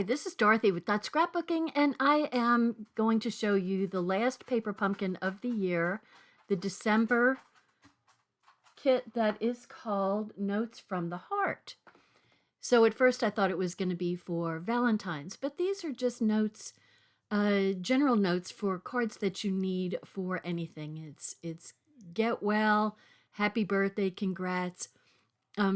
this is Dorothy with Scrapbooking, and I am going to show you the last paper pumpkin of the year, the December kit that is called Notes from the Heart. So at first I thought it was going to be for Valentine's, but these are just notes, general notes for cards that you need for anything. It's get well, happy birthday, congrats,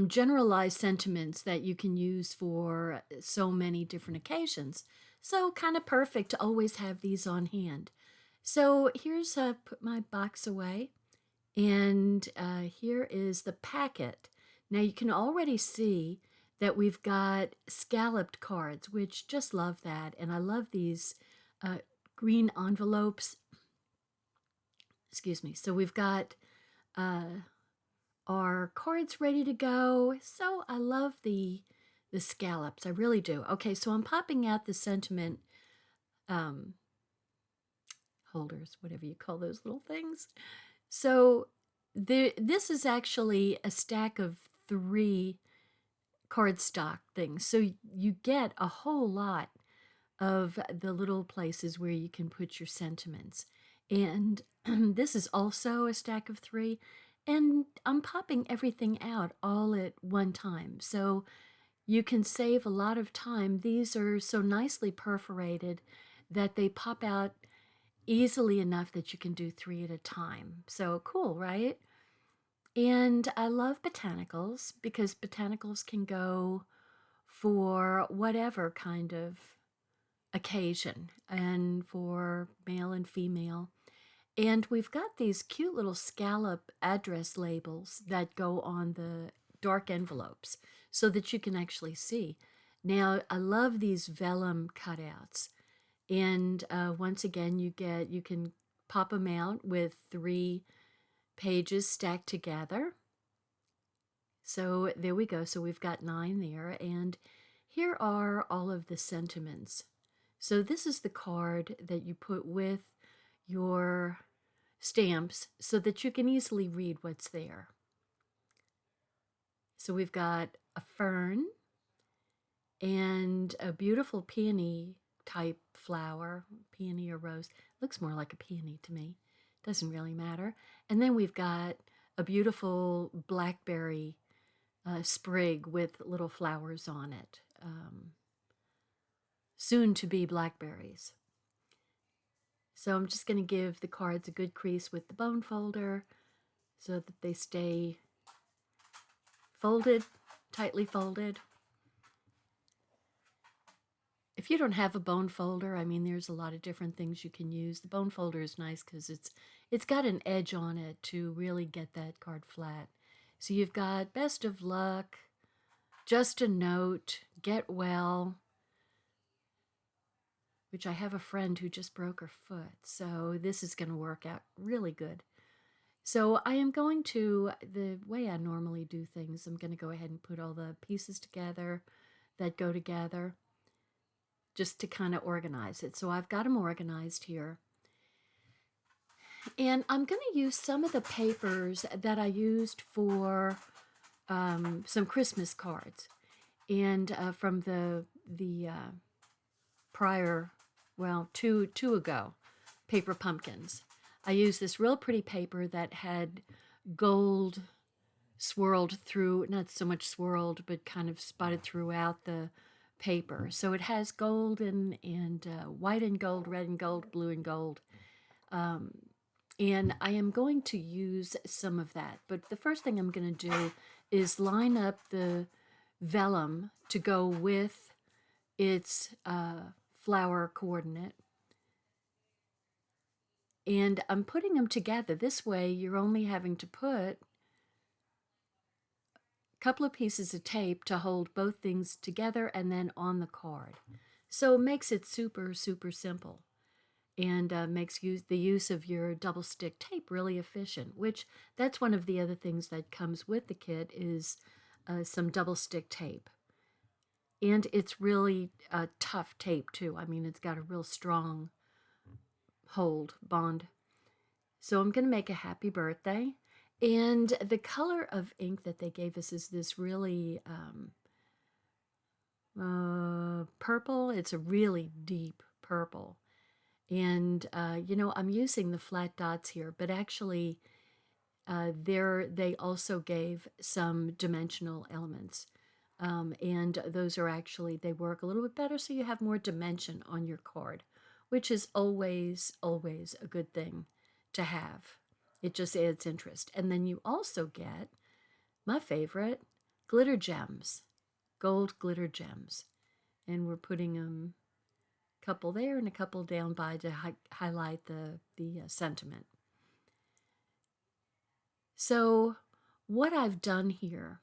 generalized sentiments that you can use for so many different occasions. So kind of perfect to always have these on hand. So here's put my box away, and here is the packet. Now you can already see that we've got scalloped cards, which just love that, and I love these green envelopes. Excuse me. So we've got our cards ready to go. So I love the scallops. I really do. Okay, so I'm popping out the sentiment holders, whatever you call those little things. So this is actually a stack of 3 cardstock things. So you get a whole lot of the little places where you can put your sentiments. And this is also a stack of 3. And I'm popping everything out all at one time, so you can save a lot of time. These are so nicely perforated that they pop out easily enough that you can do 3 at a time. So cool, right? And I love botanicals because botanicals can go for whatever kind of occasion, and for male and female. And we've got these cute little scallop address labels that go on the dark envelopes so that you can actually see. Now, I love these vellum cutouts. And once again, you can pop them out with 3 pages stacked together. So there we go. So we've got 9 there. And here are all of the sentiments. So this is the card that you put with your stamps so that you can easily read what's there. So we've got a fern and a beautiful peony type flower, peony or rose. Looks more like a peony to me. Doesn't really matter. And then we've got a beautiful blackberry sprig with little flowers on it. Soon to be blackberries. So I'm just going to give the cards a good crease with the bone folder so that they stay folded, tightly folded. If you don't have a bone folder, I mean, there's a lot of different things you can use. The bone folder is nice because it's got an edge on it to really get that card flat. So you've got best of luck, just a note, get well, which I have a friend who just broke her foot, so this is going to work out really good. So I am going to, the way I normally do things, I'm going to go ahead and put all the pieces together that go together just to kind of organize it. So I've got them organized here. And I'm going to use some of the papers that I used for some Christmas cards. And from the prior, well, two ago, paper pumpkins. I used this real pretty paper that had gold swirled through, not so much swirled, but kind of spotted throughout the paper. So it has gold and white and gold, red and gold, blue and gold. And I am going to use some of that. But the first thing I'm going to do is line up the vellum to go with its flower coordinate. And I'm putting them together. This way you're only having to put a couple of pieces of tape to hold both things together and then on the card. So it makes it super, super simple, and makes the use of your double stick tape really efficient, which that's one of the other things that comes with the kit is some double stick tape. And it's really tough tape too. I mean, it's got a real strong bond. So I'm going to make a happy birthday. And the color of ink that they gave us is this really purple. It's a really deep purple. And, I'm using the flat dots here, but actually they also gave some dimensional elements. And those are actually, they work a little bit better, so you have more dimension on your card, which is always, always a good thing to have. It just adds interest. And then you also get my favorite, glitter gems, gold glitter gems. And we're putting them a couple there and a couple down by to highlight the sentiment. So what I've done here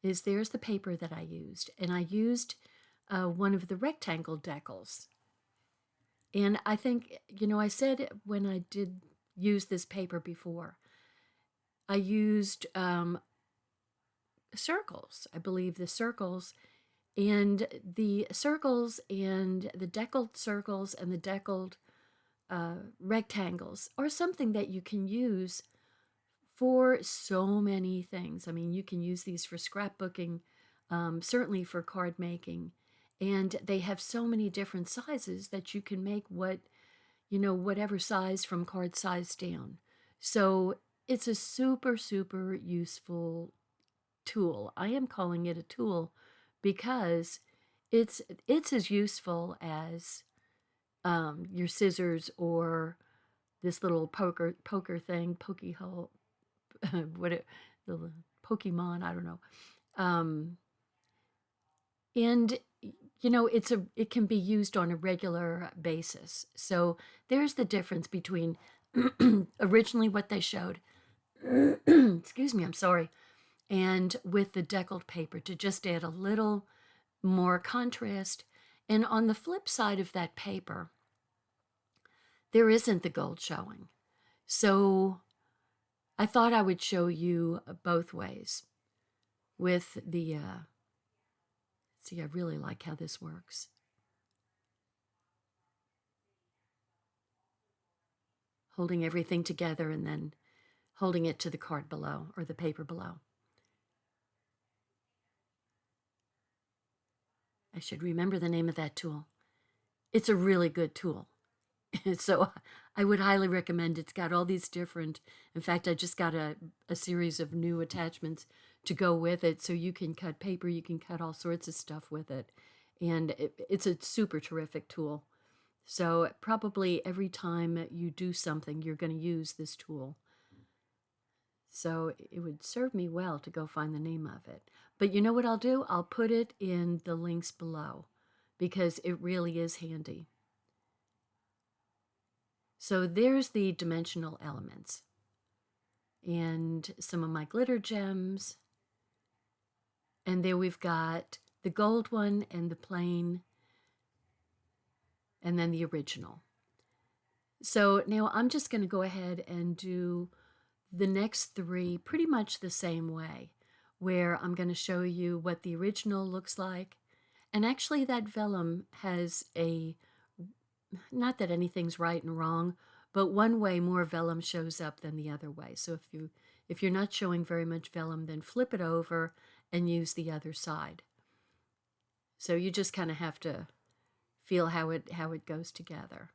is there's the paper that I used, and I used one of the rectangle decals. And I think, I said when I did use this paper before, I used circles. I believe the circles and the deckled circles and the deckled rectangles are something that you can use for so many things. I mean, you can use these for scrapbooking, certainly for card making, and they have so many different sizes that you can make whatever size from card size down. So it's a super, super useful tool. I am calling it a tool because it's as useful as your scissors or this little poker thing, pokey hole, what the Pokemon, I don't know. And it can be used on a regular basis. So there's the difference between originally what they showed, excuse me, I'm sorry, and with the deckled paper to just add a little more contrast. And on the flip side of that paper, there isn't the gold showing. So I thought I would show you both ways with the, see, I really like how this works. Holding everything together and then holding it to the card below or the paper below. I should remember the name of that tool. It's a really good tool. So I would highly recommend. It's got all these different, in fact, I just got a series of new attachments to go with it. So you can cut paper, you can cut all sorts of stuff with it. And it's a super terrific tool. So probably every time you do something, you're going to use this tool. So it would serve me well to go find the name of it. But you know what I'll do? I'll put it in the links below because it really is handy. So there's the dimensional elements and some of my glitter gems. And there we've got the gold one and the plain and then the original. So now I'm just going to go ahead and do the next three pretty much the same way, where I'm going to show you what the original looks like. And actually that vellum has not that anything's right and wrong, but one way more vellum shows up than the other way. So if you're not showing very much vellum, then flip it over and use the other side. So you just kind of have to feel how it goes together.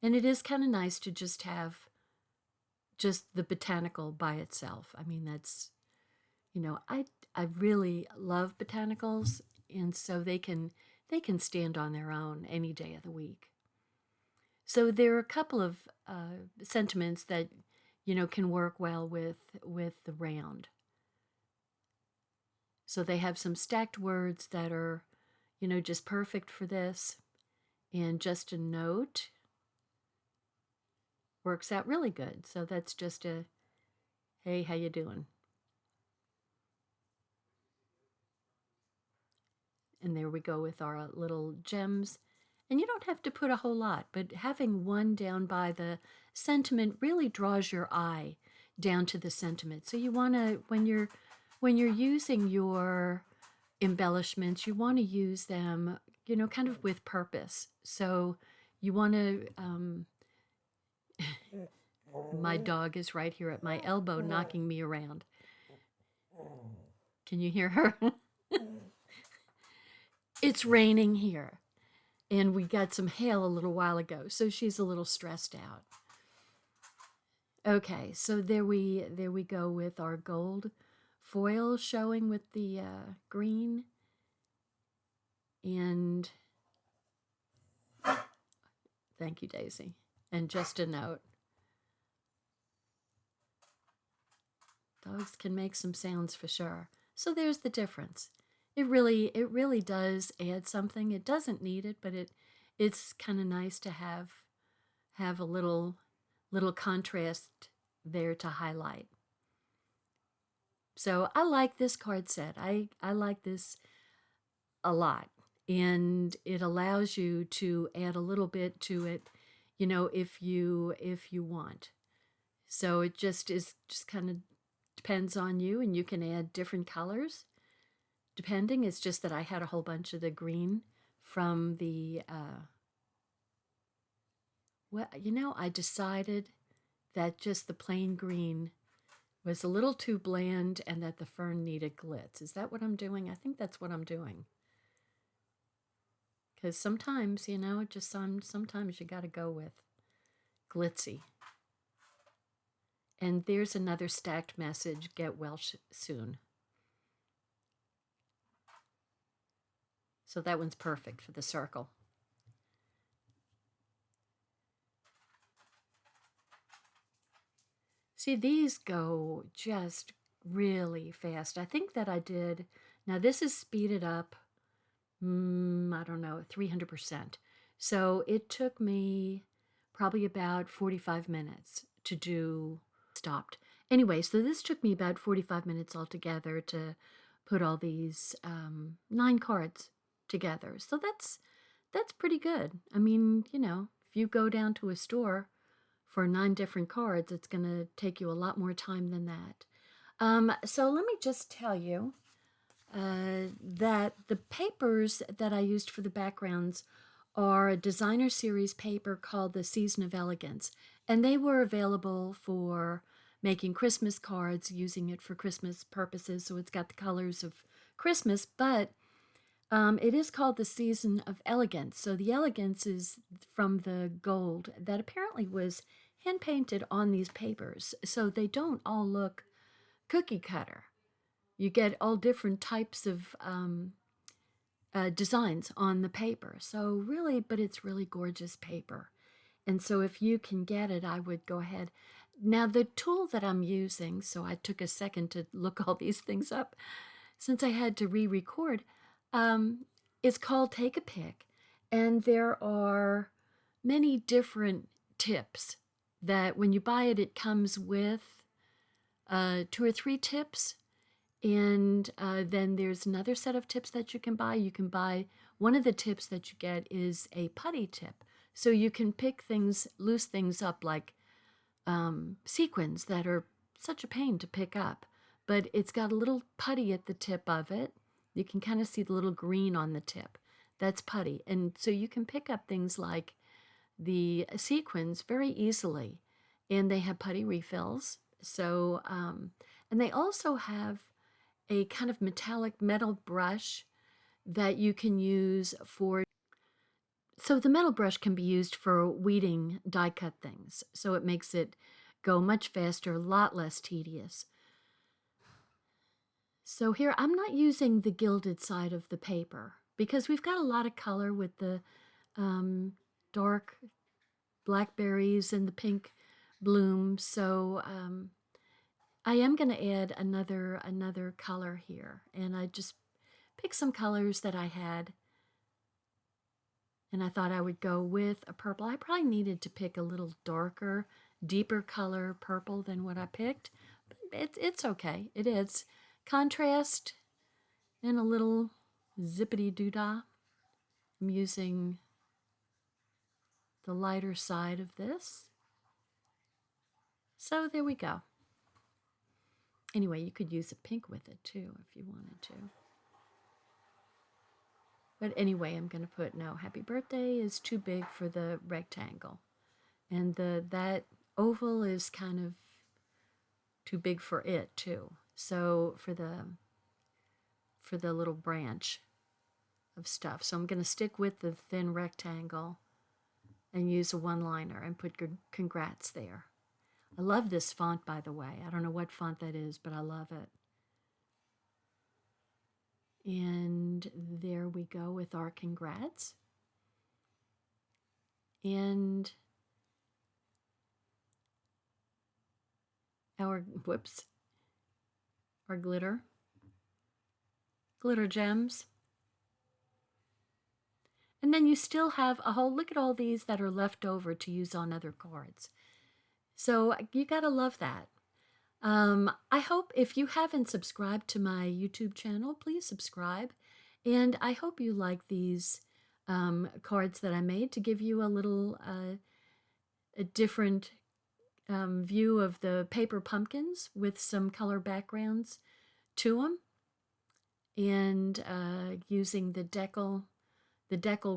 And it is kind of nice to just have just the botanical by itself. I mean, that's, I really love botanicals, and so they can stand on their own any day of the week. So there are a couple of sentiments that, can work well with the round. So they have some stacked words that are, just perfect for this. And just a note works out really good. So that's just a, hey, how you doing? And there we go with our little gems. And you don't have to put a whole lot, but having one down by the sentiment really draws your eye down to the sentiment. So you want to, when you're using your embellishments, you want to use them, kind of with purpose. So you want to, my dog is right here at my elbow knocking me around. Can you hear her? It's raining here, and we got some hail a little while ago, so she's a little stressed out. Okay, so there we go with our gold foil showing with the green. And thank you, Daisy. And just a note, dogs can make some sounds for sure. So there's the difference. It really does add something. It doesn't need it, but it's kind of nice to have a little contrast there to highlight. So I like this card set. I like this a lot, and it allows you to add a little bit to it, you know, if you want. So it just kind of depends on you, and you can add different colors depending. It's just that I had a whole bunch of the green from the well, you know, I decided that just the plain green was a little too bland and that the fern needed glitz. Is that what I'm doing? I think that's what I'm doing. Because sometimes, you know, just sometimes you got to go with glitzy. And there's another stacked message, get well soon. So that one's perfect for the circle. See, these go just really fast. I think that I did, now this is speeded up, I don't know, 300%. So it took me probably about 45 minutes to do, stopped. Anyway, so this took me about 45 minutes altogether to put all these 9 cards together. So that's pretty good. I mean, you know, if you go down to a store for 9 different cards, it's going to take you a lot more time than that. So let me just tell you that the papers that I used for the backgrounds are a designer series paper called the Seasonal Elegance, and they were available for making Christmas cards, using it for Christmas purposes, so it's got the colors of Christmas, but it is called the Season of Elegance. So the elegance is from the gold that apparently was hand painted on these papers. So they don't all look cookie cutter. You get all different types of designs on the paper. So really, but it's really gorgeous paper. And so if you can get it, I would go ahead. Now the tool that I'm using, so I took a second to look all these things up since I had to re-record, it's called Take a Pick, and there are many different tips that when you buy it, it comes with 2 or 3 tips, and then there's another set of tips that you can buy. You can buy, one of the tips that you get is a putty tip, so you can pick things, loose things up like sequins that are such a pain to pick up, but it's got a little putty at the tip of it. You can kind of see the little green on the tip. That's putty. And so you can pick up things like the sequins very easily. And they have putty refills. So, and they also have a kind of metallic metal brush that you can use for, so the metal brush can be used for weeding die cut things. So it makes it go much faster, a lot less tedious. So here, I'm not using the gilded side of the paper because we've got a lot of color with the dark blackberries and the pink bloom. So I am going to add another color here. And I just picked some colors that I had. And I thought I would go with a purple. I probably needed to pick a little darker, deeper color purple than what I picked. But it's okay. It is. Contrast and a little zippity-doo-dah. I'm using the lighter side of this. So there we go. Anyway, you could use a pink with it too if you wanted to. But anyway, I'm going to put, no, happy birthday is too big for the rectangle. And that oval is kind of too big for it too. So for the for the little branch of stuff. So I'm going to stick with the thin rectangle and use a one-liner and put congrats there. I love this font, by the way. I don't know what font that is, but I love it. And there we go with our congrats. And our glitter gems. And then you still have a whole, look at all these that are left over to use on other cards. So you gotta love that. I hope if you haven't subscribed to my YouTube channel, please subscribe. And I hope you like these cards that I made to give you a little a different view of the paper pumpkins with some color backgrounds to them, and using the decal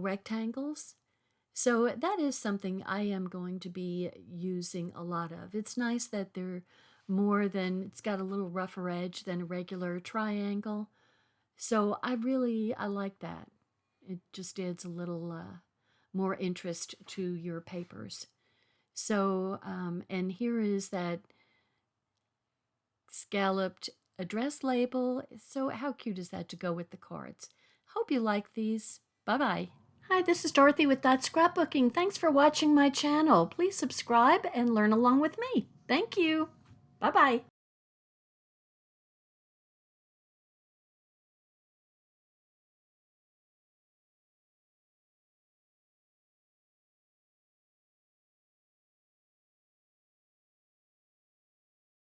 rectangles. So that is something I am going to be using a lot of. It's nice that they're more than, it's got a little rougher edge than a regular triangle. So I like that. It just adds a little more interest to your papers. So, and here is that scalloped address label. So how cute is that to go with the cards? Hope you like these. Bye-bye. Hi, this is Dorothy with Scrapbooking. Thanks for watching my channel. Please subscribe and learn along with me. Thank you. Bye-bye.